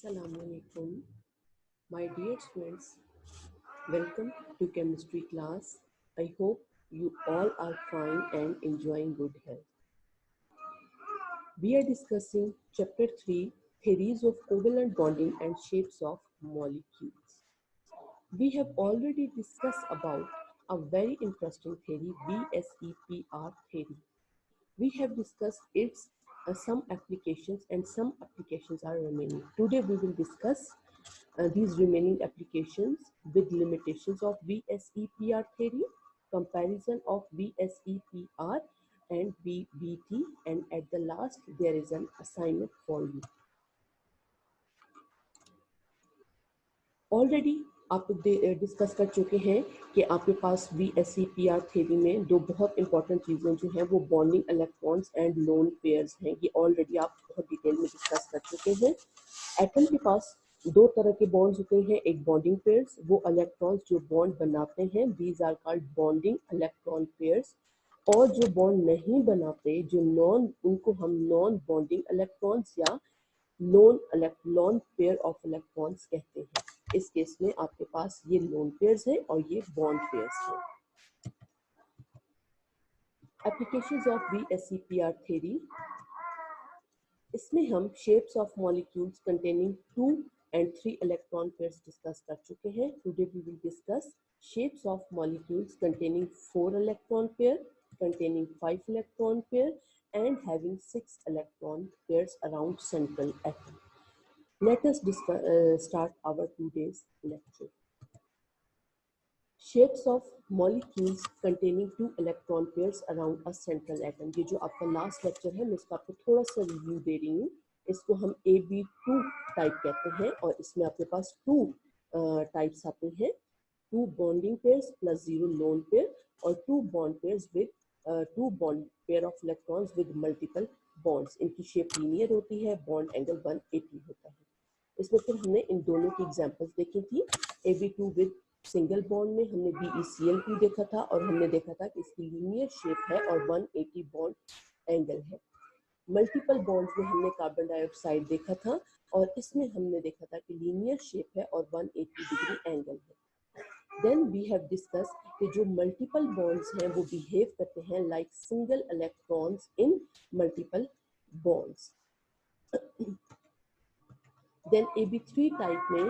Assalamualaikum, my dear students. Welcome to chemistry class. I hope you all are fine and enjoying good health. We are discussing chapter 3, theories of covalent bonding and shapes of molecules. We have already discussed about a very interesting theory, VSEPR theory. We have discussed its some applications, and some applications are remaining. Today we will discuss these remaining applications with limitations of VSEPR theory, comparison of VSEPR and VBT, and at the last there is an assignment for you. Already आप discuss कर चुके हैं कि आपके पास VSEPR theory में दो बहुत important चीज़ें जो हैं वो bonding electrons and lone pairs हैं। ये ऑलरेडी आप बहुत डिटेल में डिस्कस कर चुके हैं। एटम के पास दो तरह के बॉन्ड्स होते हैं, एक बॉन्डिंग पेयर्स, वो इलेक्ट्रॉन्स जो बॉन्ड बनाते हैं, these are called bonding electron pairs, और जो बॉन्ड नहीं बनाते, जो उनको हम नॉन बॉन्डिंग इलेक्ट्रॉन्स या लोन पेयर ऑफ इलेक्ट्रॉन्स कहते हैं। इस केस में आपके पास ये लोन पेयर्स है और ये बॉन्ड पेयर्स है। एप्लीकेशंस ऑफ VSEPR थ्योरी, इसमें हम shapes of molecules containing 2 and 3 electron pairs discuss कर चुके हैं। Today we will discuss shapes of molecules containing 4 electron pair, containing 5 electron pair and having 6 electron pairs around central atom. Let us start our today's lecture. Shapes of molecules containing 2 electron pairs around a central atom. ये जो आपका last lecture है, मैं इसका आपको थोड़ा सा review दे रही हूँ। इसको हम AB2 टाइप कहते हैं और इसमें आपके पास 2 टाइप्स आते हैं, 2 bonding pairs plus 0 lone pair और 2 bond pairs with 2 bond pair of electrons with multiple bonds. इनकी शेप लीनियर होती है, बॉन्ड एंगल 180 होता है। इसमें फिर हमने इन दोनों की एग्जांपल्स देखी थी। AB2 विद सिंगल बॉन्ड में हमने BeCl2 देखा था और हमने देखा था कि इसकी लीनियर शेप है और 180 बॉन्ड एंगल है। मल्टीपल बॉन्ड्स में हमने कार्बन डाइऑक्साइड देखा था और इसमें हमने देखा था कि लीनियर शेप है और 180 डिग्री एंगल है। देन वी हैव डिस्कस कि जो मल्टीपल बॉन्ड्स हैं वो बिहेव करते हैं like single electrons in multiple bonds. Then AB3 type में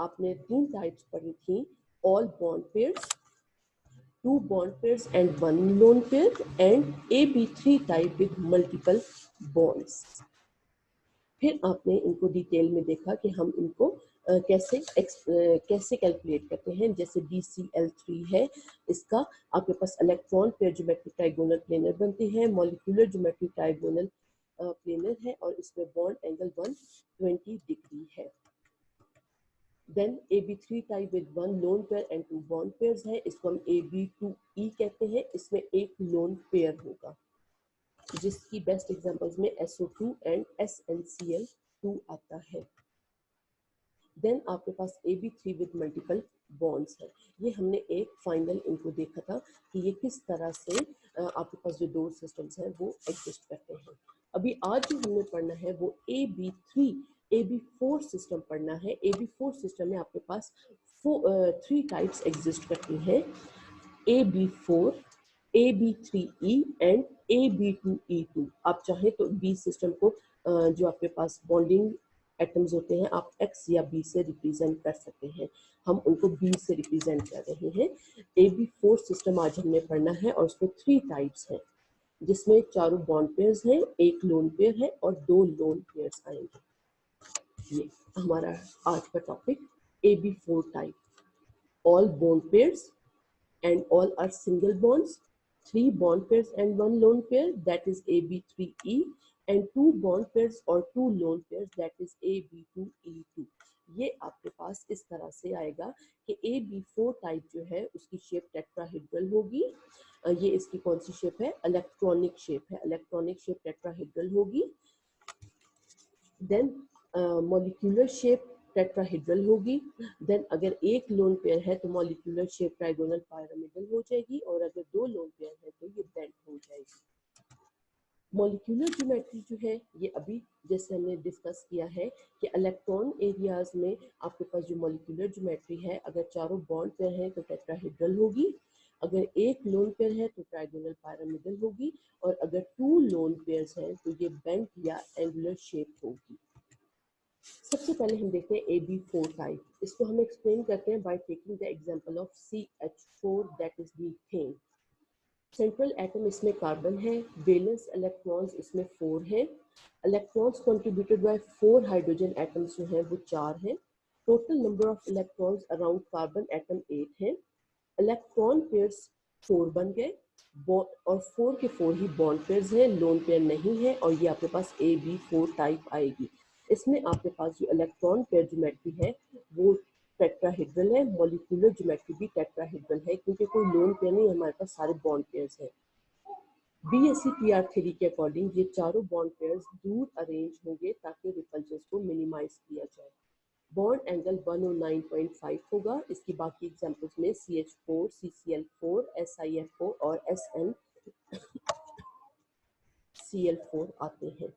आपने 3 टाइप्स पढ़ी थी, all bond pairs, 2 bond pairs and 1 lone pair, and AB3 type with multiple bonds. फिर आपने इनको डिटेल में देखा कि हम इनको कैसे कैलकुलेट करते हैं। जैसे BCl3 है, इसका आपके पास electron pair geometric trigonal planar बनते हैं, मॉलिक्यूलर ज्योमेट्रिक ट्राइगोनल प्लेनर है और इसमें बॉन्ड एंगल 120 डिग्री है। Then AB3 type with 1 lone pair and 2 bond pairs है, इसको हम AB2E कहते हैं। इसमें एक लोन पेयर होगा, जिसकी बेस्ट एग्जांपल्स में SO2 एंड SnCl2 आता है। देन आपके पास AB3 विद मल्टीपल बॉन्ड्स है। ये हमने एक फाइनल इनको देखा था कि ये किस तरह से आपके पास जो दो सिस्टम्स हैं वो एग्जिस्ट करते हैं। अभी आज जो हमने पढ़ना है वो AB4 सिस्टम पढ़ना है। AB4 सिस्टम में आपके पास 3 टाइप्स एग्जिस्ट करती हैं, AB4, AB3E एंड AB2E2। आप चाहे तो B सिस्टम को जो आपके पास बॉन्डिंग एटम्स होते हैं आप X या B से रिप्रेजेंट कर सकते हैं, हम उनको B से रिप्रेजेंट कर रहे हैं। AB4 सिस्टम आज हमने पढ़ना है और उसमें 3 टाइप्स हैं, जिसमें 4 बॉन्ड पेयर्स हैं, एक लोन पेयर है और 2 लोन पेयर्स आएंगे। ये हमारा आज का topic AB4 type, all bond pairs and all are single bonds, 3 bond pairs and 1 lone pair, that is AB3E, and 2 bond pairs or 2 lone pairs, that is AB2E2। ये आपके पास इस तरह से आएगा कि AB4 टाइप जो है उसकी शेप टेट्राहेड्रल होगी। ये इसकी कौन सी शेप है, इलेक्ट्रॉनिक शेप है, इलेक्ट्रॉनिक शेप टेट्राहेड्रल होगी। देन मॉलिक्यूलर शेप टेट्राहेड्रल होगी। देन अगर एक लोन पेयर है तो मॉलिक्यूलर शेप ट्राइगोनल पिरामिडल हो जाएगी और अगर 2 लोन पेयर है तो ये बेंट हो जाएगी। मॉलिक्यूलर ज्योमेट्री जो है ये अभी जैसे हमने डिस्कस किया है कि इलेक्ट्रॉन एरियाज में आपके पास जो मॉलिक्यूलर ज्योमेट्री है, अगर चारों बॉन्ड पेयर हैं तो टेट्राहेड्रल होगी, अगर एक लोन पेयर है तो ट्राइगोनल पिरामिडल होगी, और अगर टू लोन पेयर्स हैं तो ये बेंट या एंगुलर शेप होगी। सबसे पहले हम देखते हैं AB4 टाइप। इसको हम एक्सप्लेन करते हैं by taking the example of CH4 that is methane. Central atom इसमें कार्बन है, वैलेंस इलेक्ट्रॉन्स इसमें 4 हैं, electrons contributed bye 4 hydrogen atoms जो हैं वो 4 हैं, total number of electrons around carbon atom 8 हैं, इलेक्ट्रॉन पेयर्स 4 बन गए, और 4 के 4 ही बॉन्ड पेयर्स हैं, लोन पेयर नहीं है, और ये आपके पास AB4 टाइप आएगी। इसमें आपके पास जो इलेक्ट्रॉन पेयर ज्योमेट्री है वो टेट्राहेड्रल है, मॉलिक्यूलर ज्योमेट्री भी टेट्राहेड्रल है, क्योंकि कोई लोन पेयर नहीं, हमारे पास सारे बॉन्ड पेयर्स हैं। BSE-PR थ्योरी के अकॉर्डिंग ये चारों बॉन्ड पेयर्स दूर अरेंज होंगे ताकि रिपल्जेंस को मिनिमाइज किया जाए। बॉन्ड एंगल 109.5 होगा। इसकी बाकी एग्जांपल्स में CH4, CCl4, SiF4 और SnCl4 आते हैं।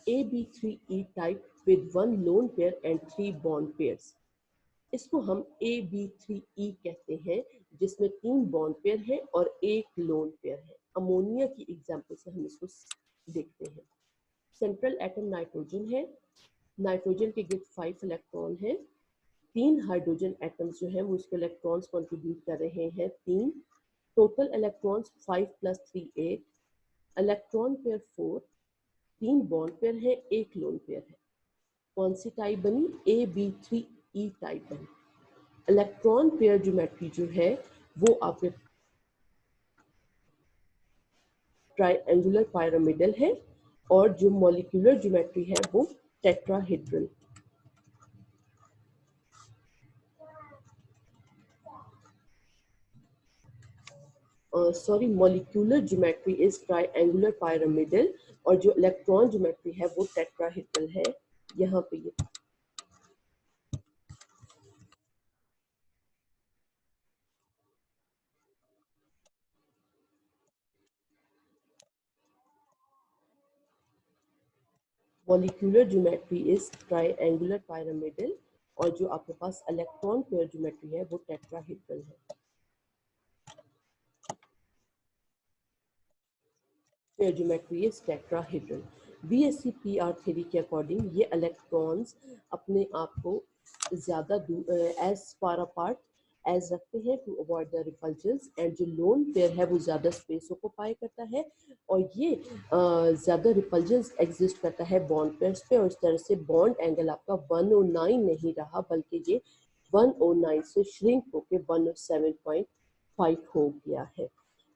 AB3E type with 1 lone pair and 3 bond pairs। इसको हम AB3E कहते हैं, जिसमें 3 बॉन्ड पेयर है और 1 लोन पेयर है। अमोनिया की एग्जांपल से हम इसको देखते हैं। सेंट्रल एटम नाइट्रोजन है, नाइट्रोजन के गिफ्ट 5 इलेक्ट्रॉन है, 3 हाइड्रोजन एटम्स जो हैं वो इसके इलेक्ट्रॉन्स कंट्रीब्यूट कर रहे हैं 3, total electrons 5 + 3 8, electron pair 4, 3 bond pair है, 1 लोन पेयर है। कौन सी टाइप बनी? AB3E टाइप बनी। इलेक्ट्रॉन पेयर ज्योमेट्री जो है वो आपके ट्रायंगुलर पिरामिडल है, और जो मॉलिक्यूलर ज्योमेट्री है वो tetrahedral. Molecular geometry is triangular pyramidal, और जो इलेक्ट्रॉन ज्योमेट्री है वो टेट्राहेड्रल है। यहाँ पे ये molecular geometry is triangular pyramidal, और जो आपके पास इलेक्ट्रॉन पेयर ज्योमेट्री है वो टेट्राहेड्रल है। Pair geometry is tetrahedral. BSE-PR theory के अकॉर्डिंग ये इलेक्ट्रॉन्स अपने आप को ज्यादा एज फार अपार्ट एज रखते हैं टू अवॉइड द रिपल्जन्स, एंड जो लोन पेयर है वो ज्यादा स्पेस ऑक्युपाई करता है, और ये ज्यादा रिपल्जन्स एग्जिस्ट करता है बॉन्ड पेयर्स पे, और इस तरह से बॉन्ड एंगल आपका 109 नहीं रहा, बल्कि ये 109 से श्रिंक होकर 107.5 हो गया है।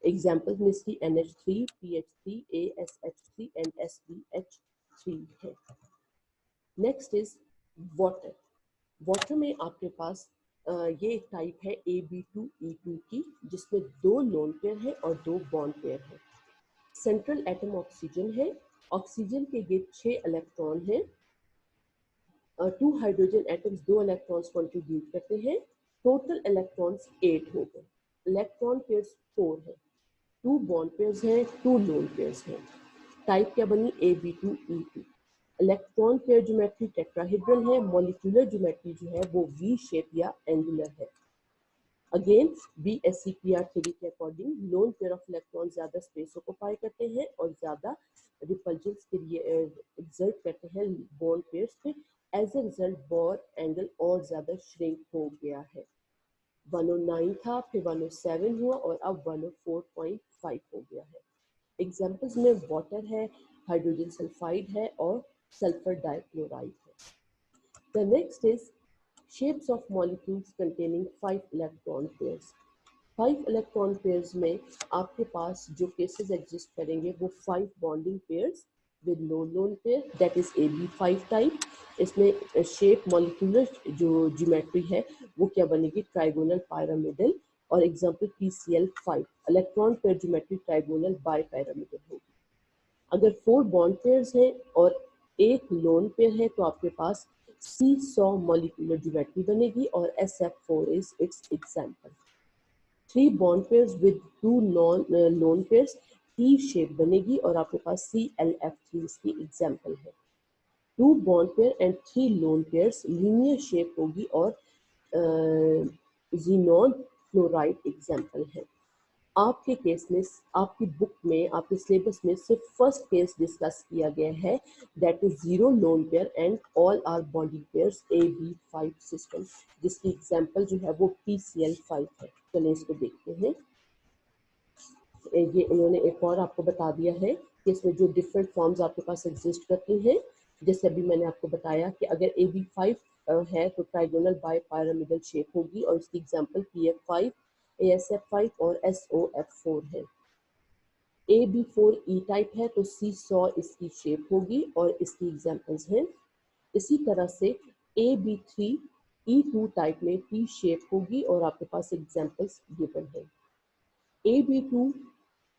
एग्जाम्पल में इसकी NH3, PH3, ASH3 and SBH3 है। Next is water. वाटर में आपके पास ये टाइप है AB2E2 की, जिसमें 2 लोन पेयर है और 2 बॉन्ड पेयर है। सेंट्रल एटम ऑक्सीजन है, ऑक्सीजन के ये 6 इलेक्ट्रॉन हैं, 2 हाइड्रोजन एटम्स 2 इलेक्ट्रॉन्स कंट्रीब्यूट करते हैं, टोटल इलेक्ट्रॉन्स 8 हो गए, इलेक्ट्रॉन पेयर्स 4 है, 2 बॉन्ड पेयर्स हैं, 2 लोन पेयर्स हैं। टाइप क्या बनी? AB2E2। Electron pair geometry tetrahedral है, मॉलिक्यूलर ज्योमेट्री जो है वो V शेप या एंगुलर है। अगेन BSE-PR थ्योरी के according loan pair of electron ज्यादा स्पेस ऑक्युपाई करते हैं और ज्यादा रिपल्जेंस के लिए एक्सर्ट करते हैं बॉन्ड पेयर्स पे, as a result bond angle और ज्यादा श्रिंक हो गया है। 109 था, फिर 107 हुआ, और अब 104.5 हो गया है। एग्जाम्पल्स में वाटर है, हाइड्रोजन सल्फाइड है, और सल्फर डाइक्लोराइड है। The next is shapes of molecules containing 5 electron pairs। 5 electron pairs में आपके पास जो cases exist करेंगे वो 5 bonding pairs with no lone pair, that is AB5 type। इसमें shape molecular जो geometry है वो क्या बनेगी? ट्राइगोनल पिरामिडल, और example PCl5 electron pair geometry trigonal bipyramidal होगी। अगर 4 बॉन्ड पेयर्स हैं और 1 लोन पेयर है तो आपके पास सीसॉ मॉलिक्यूलर ज्योमेट्री बनेगी, और SF4 is its example। 3 bond pairs with 2 lone pairs T shape बनेगी और आपके पास ClF3 इसकी एग्जाम्पल है। 2 bond pair and 3 lone pairs linear shape होगी और जीनॉन फ्लोराइड एग्जाम्पल है। आपके केस में, आपकी बुक में, आपके सिलेबस में सिर्फ फर्स्ट केस डिस्कस किया गया है, that is 0 lone pair and all are bonding pairs AB5 system, जिसकी एग्जांपल जो है वो PCl5 है। चलिए इसको देखते हैं। ये इन्होंने एक और आपको बता दिया है कि इसमें जो डिफरेंट फॉर्म्स आपके पास एग्जिस्ट करती हैं, जैसे अभी मैंने आपको बताया कि अगर AB5 है तो ट्राइगोनल बाय पिरामिडल शेप होगी और उसकी एग्जांपल PF5, ASF5 और SOF4 है। AB4 E टाइप है तो सीसॉ इसकी शेप होगी और इसकी एग्जांपल्स हैं। इसी तरह से AB3 E2 टाइप में T शेप होगी और आपके पास एग्जांपल्स गिवन है। AB2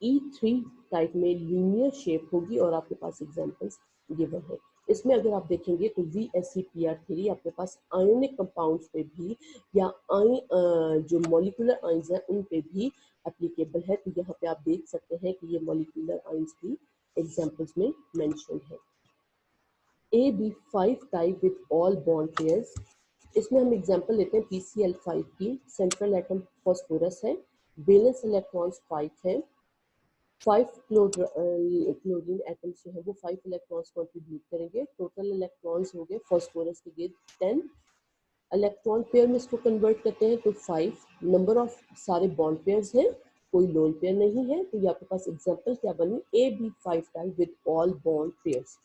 E3 टाइप में लीनियर शेप होगी और आपके पास एग्जांपल्स गिवन है। इसमें अगर आप देखेंगे तो VSEPR3 आपके पास आयोनिक कंपाउंड्स पे भी या जो मॉलिक्यूलर आयंस हैं उन पे भी एप्लीकेबल है। तो यहाँ पे आप देख सकते हैं कि ये मॉलिक्यूलर आयंस भी एग्जांपल्स में मेंशन है। AB5 type with all bond pairs, इसमें हम एग्जांपल लेते हैं PCl5 की। सेंट्रल एटम फॉस्फोरस है, वैलेंस इलेक्ट्रॉन्स 5 है, 5 क्लोरीन एटम्स जो है वो 5 इलेक्ट्रॉन्स कंट्रीब्यूट करेंगे। टोटल इलेक्ट्रॉन्स हो गए फॉस्फोरस के लिए 10। इलेक्ट्रॉन पेयर में इसको कन्वर्ट करते हैं तो 5। नंबर ऑफ सारे बॉन्ड पेयर्स हैं, कोई लोन पेयर नहीं है, तो ये आपके पास एग्जांपल क्या बनी, AB5 type with all bond pairs.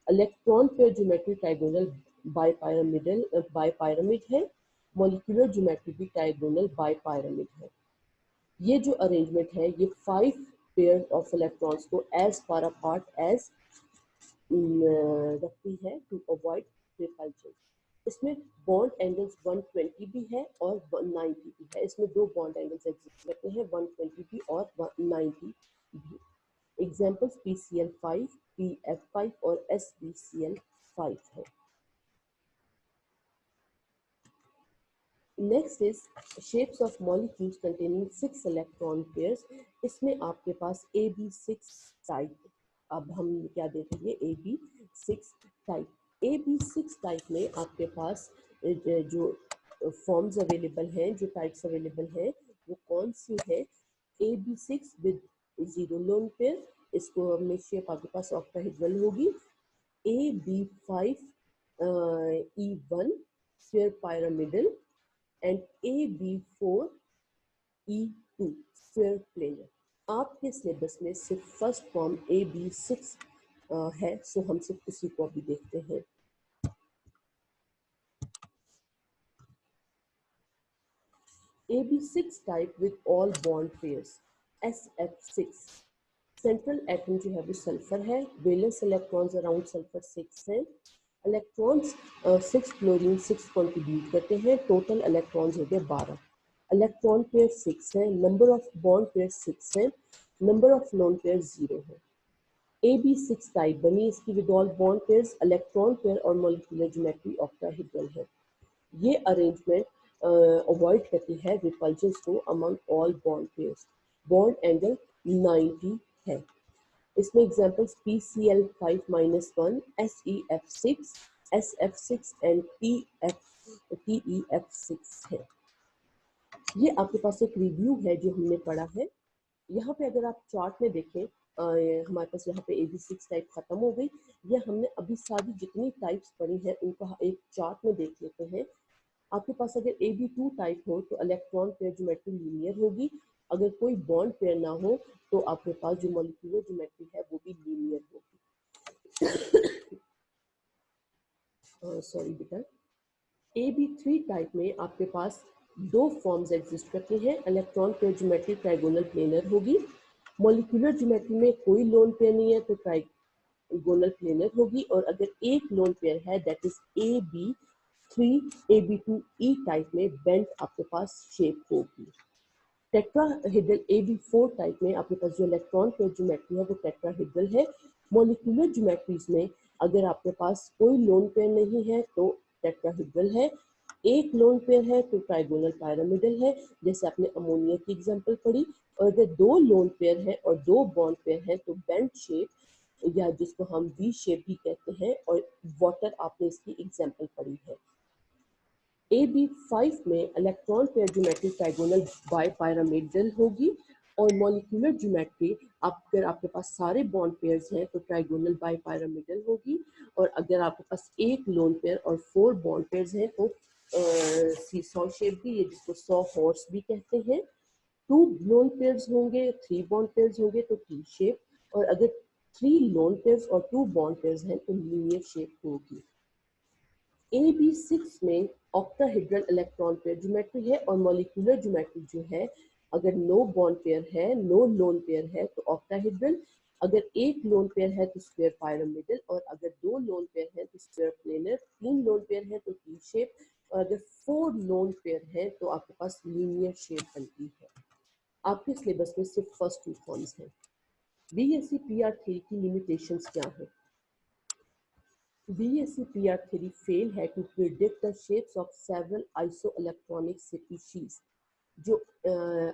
Electron pair geometry trigonal bipyramid है, मॉलिक्यूलर ज्योमेट्री भी ट्राइगोनल बाइपिरामिड है। ये जो अरेंजमेंट है ये 5 पेयर ऑफ इलेक्ट्रॉन्स को एज फार अपार्ट एज रखती है टू अवॉइड रिपल्जन। इसमें बॉन्ड एंगल्स 120 भी है और 90 भी है। इसमें दो बॉन्ड एंगल्स एग्जिस्ट करते हैं, 120 भी और 90 भी। एग्जाम्पल्स PCl5, PF5 और SbCl5 है। Next is shapes of molecules containing 6 electron pairs. इसमें आपके पास AB6 टाइप, अब हम क्या देखेंगे, AB6 टाइप। AB6 टाइप में आपके पास जो फॉर्म्स अवेलेबल हैं, जो टाइप्स अवेलेबल हैं वो कौन सी है। AB6 विद 0 लोन पेयर, इसको में शेप आपके पास ऑक्टाहेड्रल होगी। AB5 E1 sphere pyramidal and AB4 E2 sphere planar. आपके सिलेबस में सिर्फ फर्स्ट फॉर्म AB6 है, सो हम सिर्फ उसी को अभी देखते हैं। AB6 type with all bond pairs, SF6। Central atom जो है वो सल्फर है, वैलेंस इलेक्ट्रॉन्स अराउंड सल्फर 6 हैं। इलेक्ट्रॉन्स 6 क्लोरीन 6 कंट्रीब्यूट करते हैं, टोटल इलेक्ट्रॉन्स हो गए 12। इलेक्ट्रॉन पेयर 6 है, नंबर ऑफ बॉन्ड पेयर 6 है, नंबर ऑफ लोन पेयर 0 है। AB6 टाइप बनी इसकी with all bond pairs, electron pair और मॉलिक्यूलर ज्योमेट्री ऑक्टाहेड्रल है। ये अरेंजमेंट अवॉइड करती है रिपल्जन को among all bond pairs. Bond angle 90 है। इसमें examples PCl5-1, SEF6, SF6 and TEF6 है। ये आपके पास एक रिव्यू है जो हमने पढ़ा है। यहाँ पे अगर आप चार्ट में देखें, हमारे पास यहाँ पे AB6 टाइप खत्म हो गई। ये हमने अभी सारी जितनी टाइप्स पढ़ी हैं उनका एक चार्ट में देख लेते हैं। आपके पास अगर AB2 टाइप हो तो इलेक्ट्रॉन पेयर ज्योमेट्री लीनियर होगी। अगर कोई बॉन्ड पेयर ना हो तो आपके पास जो मॉलिक्यूलर ज्योमेट्री है वो भी लीनियर होगी। सॉरी बेटा। AB3 टाइप में आपके पास दो फॉर्म्स एग्जिस्ट करती हैं। Electron pair geometry trigonal planar होगी। मॉलिक्यूलर ज्योमेट्री में कोई लोन पेयर नहीं है तो ट्राइगोनल प्लेनर होगी। और अगर एक लोन पेयर है that is AB3, AB2 E type में बेंट आपके पास शेप होगी। टेट्राहेड्रल AB4 टाइप में आपके पास जो इलेक्ट्रॉन पेयर ज्योमेट्री है वो टेट्राहेड्रल है। मॉलिक्यूलर ज्योमेट्रीज में अगर आपके पास कोई लोन पेयर नहीं है तो टेट्राहेड्रल है। एक लोन पेयर है तो ट्राइगोनल पिरामिडल है, जैसे आपने अमोनिया की एग्जांपल पढ़ी। और अगर दो लोन पेयर है और दो बॉन्ड पेयर है तो बेंट शेप, या जिसको हम वी शेप भी कहते हैं, और वाटर आपने इसकी एग्जांपल पढ़ी है। AB5 में electron pair geometry trigonal bipyramidal होगी, और मॉलिक्यूलर ज्योमेट्री अगर आपके पास सारे बॉन्ड पेयर्स हैं तो ट्राइगोनल बाइपिरामिडल होगी, और अगर आपके पास एक लोन पेयर और 4 बॉन्ड पेयर्स हैं तो सीसॉ शेप भी, ये जिसको सॉ हॉर्स भी कहते हैं। 2 लोन पेयर्स होंगे, 3 बॉन्ड पेयर्स होंगे तो टी शेप, और अगर 3 लोन पेयर्स और 2 बॉन्ड पेयर्स हैं तो लीनियर शेप होगी। AB6 में ऑक्टाहेड्रल इलेक्ट्रॉन पेयर ज्योमेट्री है, और मॉलिक्यूलर ज्योमेट्री जो है, अगर नो बॉन्ड पेयर है, नो लोन पेयर है तो ऑक्टाहेड्रल, अगर एक लोन पेयर है तो स्क्वायर पिरामिडल, और अगर 2 लोन पेयर है तो स्क्वायर प्लेनर, 3 लोन पेयर है तो टी शेप, और अगर 4 लोन पेयर है तो आपके पास लीनियर शेप बनती है। आपके सिलेबस में सिर्फ फर्स्ट 2 फॉर्म्स हैं। BSc-PR थ्योरी की लिमिटेशंस क्या है? BSc-PR theory fail है to predict the shapes of several isoelectronic species। जो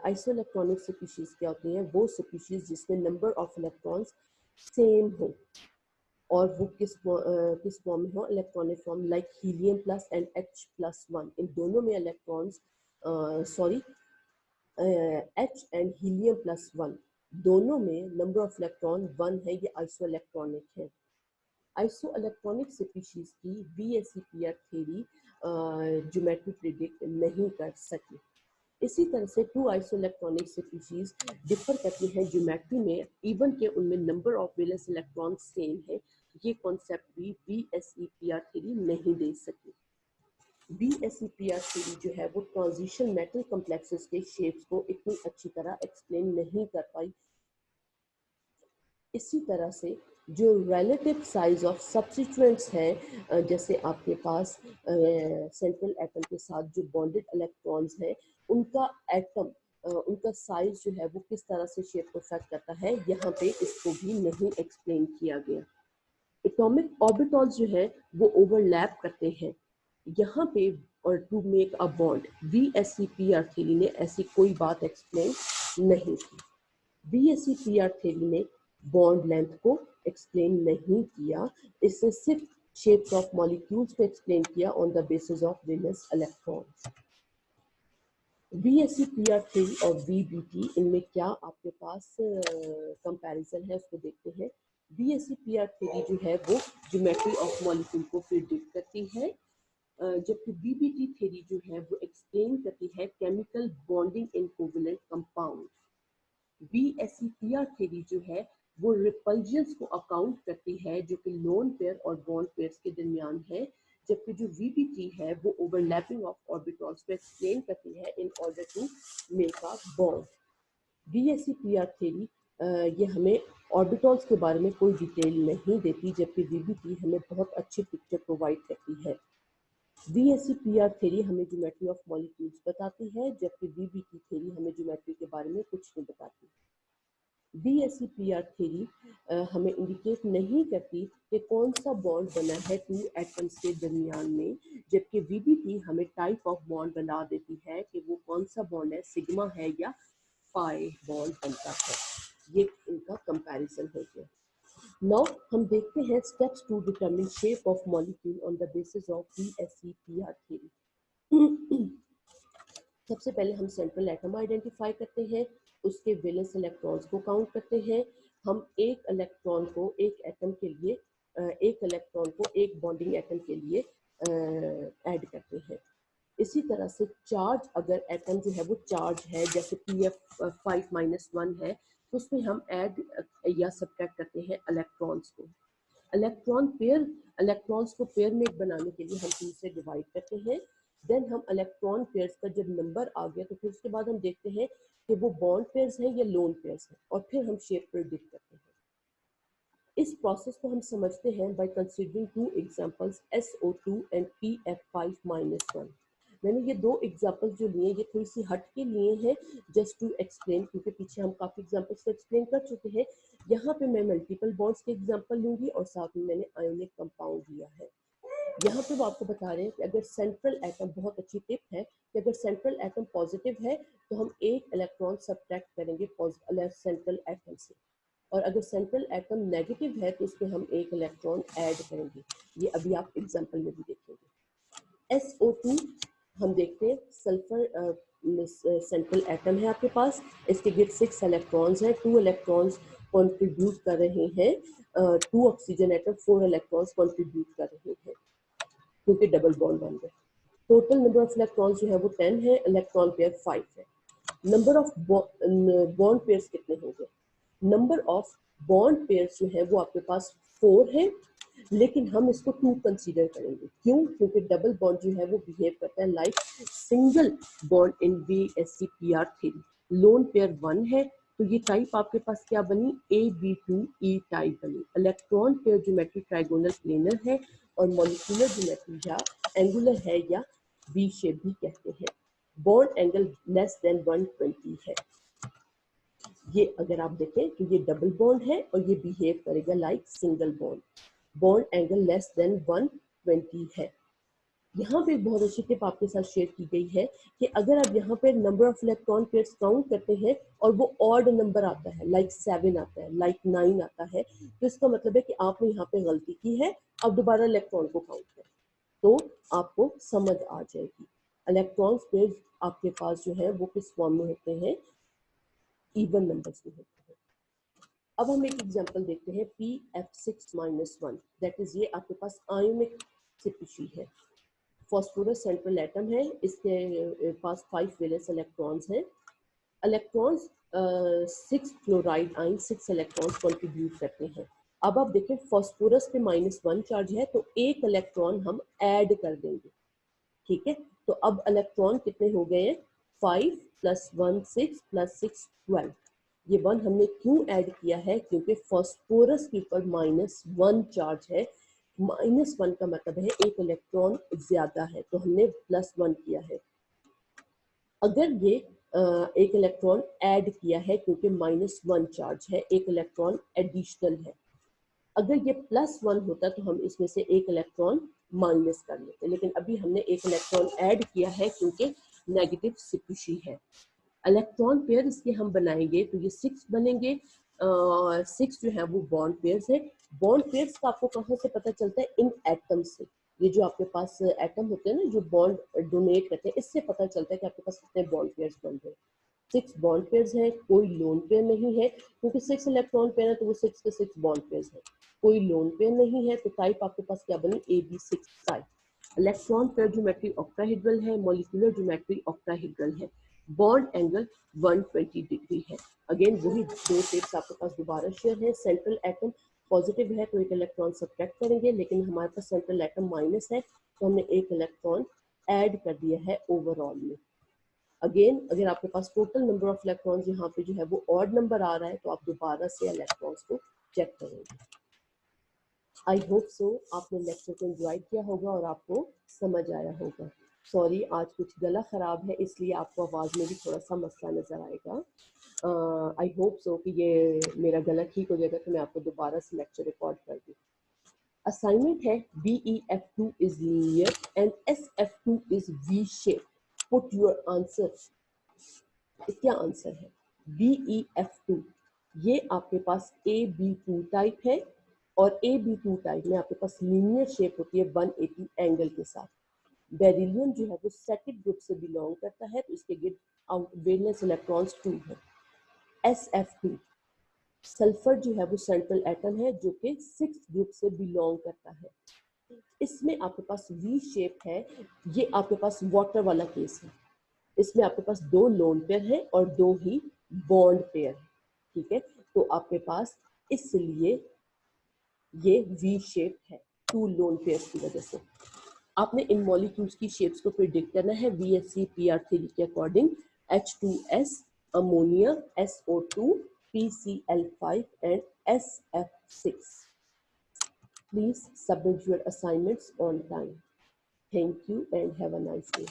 isoelectronic species क्या होती हैं? वो species जिसमें number of electrons same हो, और वो किस फॉर्म में हो? Electronic form, like helium plus and H+1। इन दोनों में इलेक्ट्रॉन्स, सॉरी, H एंड हीलियम+1 दोनों में नंबर ऑफ इलेक्ट्रॉन 1 है, ये आइसोइलेक्ट्रॉनिक है। आइसोइलेक्ट्रॉनिक स्पीशीज की BSc-PR थ्योरी ज्योमेट्री प्रिडिक्ट नहीं कर सकी। इसी तरह से 2 आइसोइलेक्ट्रॉनिक स्पीशीज डिफर करती हैं ज्योमेट्री में, इवन के उनमें number of valence electron same है। ये कॉन्सेप्ट भी BSc-PR थ्योरी नहीं दे सकी। BSc-PR थ्योरी जो है वो ट्रांजिशन मेटल कॉम्प्लेक्सेस के शेप्स को इतनी अच्छी तरह एक्सप्लेन नहीं कर पाई। इसी तरह से जो रिलेटिव साइज ऑफ सब्स्टिट्यूएंट्स हैं, जैसे आपके पास सेंट्रल एटम के साथ जो बॉन्डेड इलेक्ट्रॉन्स हैं, उनका एटम, उनका साइज जो है वो किस तरह से शेप को अफेक्ट करता है, यहाँ पे इसको भी नहीं एक्सप्लेन किया गया। एटॉमिक ऑर्बिटल्स जो है वो ओवरलैप करते हैं यहाँ पे, और to make a bond BSc-PR theory ने ऐसी कोई बात एक्सप्लेन नहीं की। BSc-PR थ्योरी ने बॉन्ड लेंथ को एक्सप्लेन नहीं किया, इससे सिर्फ शेप्स ऑफ मॉलिक्यूल्स को एक्सप्लेन किया on the basis of valence electrons. BSc-PR theory और VBT, इनमें क्या आपके पास कंपैरिजन है उसको देखते हैं। BSc-PR थ्योरी जो है वो ज्योमेट्री ऑफ मॉलिक्यूल को प्रिडिक्ट करती है, जबकि BBT थ्योरी जो है वो एक्सप्लेन करती है chemical bonding in covalent compound. BSc-PR theory जो है वो रिपल्जन्स को अकाउंट करती है जो कि लोन पेयर और बॉन्ड पेयर्स के दरमियान है, जबकि जो VBT है वो ओवरलैपिंग ऑफ ऑर्बिटल्स को एक्सप्लेन करती है in order to make a bond. BSc-PR theory ये हमें ऑर्बिटल्स के बारे में कोई डिटेल नहीं देती, जबकि VBT हमें बहुत अच्छी पिक्चर प्रोवाइड करती है। BSc-PR थ्योरी हमें ज्योमेट्री ऑफ मॉलिक्यूल्स बताती है, जबकि VBT थ्योरी हमें ज्योमेट्री के बारे में कुछ नहीं बताती। BSc-PR थ्योरी हमें इंडिकेट नहीं करती कि कौन सा बॉन्ड बना है 2 एटम्स के दरमियान में, जबकि VBT हमें टाइप ऑफ बॉन्ड बना देती है कि वो कौन सा बॉन्ड है, सिग्मा है या पाई बॉन्ड बनता है। ये इनका कंपैरिजन हो गया। नाउ हम देखते हैं steps to determine shape of molecule on the basis of BSc-PR theory. सबसे पहले हम सेंट्रल एटम आइडेंटिफाई करते हैं, उसके वैलेंस इलेक्ट्रॉन्स को काउंट करते हैं। हम एक इलेक्ट्रॉन को एक एटम के लिए, एक इलेक्ट्रॉन को एक बॉन्डिंग एटम के लिए ऐड करते हैं। इसी तरह से चार्ज, अगर एटम जो है वो चार्ज है, जैसे PF5-1 है, तो उसमें हम ऐड या सब्ट्रैक्ट करते हैं इलेक्ट्रॉन्स को। इलेक्ट्रॉन्स को पेयर में बनाने के लिए हम 2 से डिवाइड करते हैं। देन हम इलेक्ट्रॉन पेयर्स का जब नंबर आ गया तो फिर उसके बाद हम देखते हैं कि वो बॉन्ड पेयर्स हैं या लोन पेयर्स हैं, और फिर हम शेप प्रेडिक्ट करते हैं। इस प्रोसेस को हम समझते हैं bye considering 2 examples SO2 and PF5-1। मैंने ये 2 एग्जांपल्स जो लिए ये थोड़ी सी हट के लिए हैं, जस्ट टू एक्सप्लेन, क्योंकि पीछे हम काफी एग्जांपल्स को एक्सप्लेन कर चुके हैं। यहाँ पे मैं मल्टीपल बॉन्ड्स के एग्जांपल लूंगी और साथ में मैंने आयोनिक कंपाउंड लिया है। यहाँ पे वो आपको बता रहे हैं कि अगर सेंट्रल एटम, बहुत अच्छी टिप है कि अगर सेंट्रल एटम पॉजिटिव है तो हम एक इलेक्ट्रॉन सब्ट्रैक्ट करेंगे सेंट्रल एटम से, और अगर सेंट्रल एटम नेगेटिव है तो उसमें हम एक इलेक्ट्रॉन ऐड करेंगे। ये अभी आप एग्जांपल में भी देखेंगे। SO2 हम देखते हैं, सल्फर सेंट्रल एटम है आपके पास, इसके गिर 6 इलेक्ट्रॉन्स हैं, 2 इलेक्ट्रॉन्स कंट्रीब्यूट कर रहे हैं, 2 ऑक्सीजन एटम 4 इलेक्ट्रॉन्स कंट्रीब्यूट कर रहे हैं क्योंकि डबल बॉन्ड बन गए। टोटल नंबर ऑफ इलेक्ट्रॉन्स जो है वो 10 है, इलेक्ट्रॉन पेयर 5 है। नंबर ऑफ बॉन्ड पेयर्स कितने होंगे? नंबर ऑफ बॉन्ड पेयर्स जो है वो आपके पास 4 है, लेकिन हम इसको 2 कंसीडर करेंगे। क्यों? क्योंकि डबल बॉन्ड जो है वो बिहेव करता है like single bond in VSCPR theory. Lone pair 1 है, तो ये टाइप आपके पास क्या बनी? AB2E टाइप बनी। Electron pair geometry trigonal planar है, और मॉलिक्यूलर ज्योमेट्री या एंगुलर है, या बी शेप भी कहते हैं। बॉन्ड एंगल लेस देन 120 है। ये अगर आप देखें तो ये डबल बॉन्ड है और ये बिहेव करेगा like single bond. Bond angle less than 120 है। यहाँ पे बहुत अच्छी टिप आपके साथ शेयर की गई है कि अगर आप यहाँ पे number of electron pairs count करते हैं और वो ऑड नंबर आता है, लाइक 7 आता है, लाइक 9 आता है, तो इसका मतलब है कि आपने यहाँ पे गलती की है, अब दोबारा इलेक्ट्रॉन को काउंट करें तो आपको समझ आ जाएगी। इलेक्ट्रॉन पेयर्स आपके पास जो है वो किस फॉर्म में होते हैं? इवन नंबर्स में होते हैं। अब हम एक एग्जांपल देखते हैं, PF6-1, दैट इज ये आपके पास आयोनिक स्पीशी है। फॉस्फोरस सेंट्रल एटम है, इसके पास 5 वैलेंस इलेक्ट्रॉन्स हैं। Electrons 6 chloride ion 6 electrons contribute करते हैं। अब आप देखें फॉस्फोरस पे -1 चार्ज है, तो एक इलेक्ट्रॉन हम ऐड कर देंगे, ठीक है। तो अब इलेक्ट्रॉन कितने हो गए हैं? 5 + 1 6 + 6 12। ये 1 हमने क्यों ऐड किया है? क्योंकि फॉस्फोरस के ऊपर -1 चार्ज है। -1 का मतलब है एक इलेक्ट्रॉन ज्यादा है, तो हमने +1 किया है। अगर ये एक इलेक्ट्रॉन ऐड किया है क्योंकि -1 चार्ज है, एक इलेक्ट्रॉन एडिशनल है। अगर ये +1 होता तो हम इसमें से एक इलेक्ट्रॉन माइनस कर लेते, लेकिन अभी हमने एक इलेक्ट्रॉन ऐड किया है क्योंकि नेगेटिव स्पीशी है। इलेक्ट्रॉन पेयर इसके हम बनाएंगे तो ये 6 बनेंगे। 6 जो है वो बॉन्ड पेयर्स है। बॉन्ड पेयर्स का आपको कहाँ से पता चलता है? इन एटम से। ये जो आपके पास एटम होते हैं ना जो बॉन्ड डोनेट करते हैं, इससे पता चलता है कि आपके पास कितने बॉन्ड पेयर्स बन रहे हैं। 6 बॉन्ड पेयर्स है, कोई लोन पेयर नहीं है, क्योंकि 6 इलेक्ट्रॉन पेयर है तो वो 6 के 6 बॉन्ड पेयर्स है। कोई लोन पेयर नहीं है, तो टाइप आपके पास क्या बनी? AB6 type. Electron pair geometry octahedral है, मॉलिक्यूलर ज्योमेट्री ऑक्टाहेड्रल है। बॉन्ड एंगल 120 डिग्री है। अगेन वही 2 टिप्स आपके पास दोबारा शेयर है। सेंट्रल एटम पॉजिटिव है तो एक इलेक्ट्रॉन सब्ट्रैक्ट करेंगे, लेकिन हमारे पास सेंट्रल एटम माइनस है तो हमने एक इलेक्ट्रॉन ऐड कर दिया है ओवरऑल में। अगेन अगर आपके पास टोटल नंबर ऑफ इलेक्ट्रॉन्स यहाँ पे जो है वो ऑड नंबर आ रहा है तो आप दोबारा से इलेक्ट्रॉन्स को चेक करेंगे। आई होप सो आपने लेक्चर को एंजॉय किया होगा और आपको समझ आया होगा। सॉरी आज कुछ गला ख़राब है इसलिए आपको आवाज़ में भी थोड़ा सा मसला नज़र आएगा। आई होप सो कि ये मेरा गला ठीक हो जाएगा तो मैं आपको दोबारा से लेक्चर रिकॉर्ड कर दूँ। असाइनमेंट है BEF2 is linear and SF2 is V shape. Put your answer. क्या आंसर है? BEF2 ये आपके पास AB2 टाइप है, और AB2 टाइप में आपके पास लीनियर शेप होती है 180 एंगल के साथ। बेरिलियम जो है वो सेकेंड ग्रुप से बिलोंग करता है, तो इसके गिव वैलेंस इलेक्ट्रॉन्स 2 है। SF2 सल्फर जो है वो सेंट्रल एटम है जो कि 6 ग्रुप से बिलोंग करता है। इसमें आपके पास V शेप है, ये आपके पास वाटर वाला केस है। इसमें आपके पास 2 लोन पेयर है और 2 ही बॉन्ड पेयर है, ठीक है। तो आपके पास इसलिए ये V शेप है 2 लोन पेयर्स की वजह से। आपने इन मॉलिक्यूल्स की शेप्स को प्रिडिक्ट करना है VSCPR थ्योरी के according. H2S ammonia, SO2 PCl5 and SF6. Please submit your assignments on time. Thank you and have a nice day.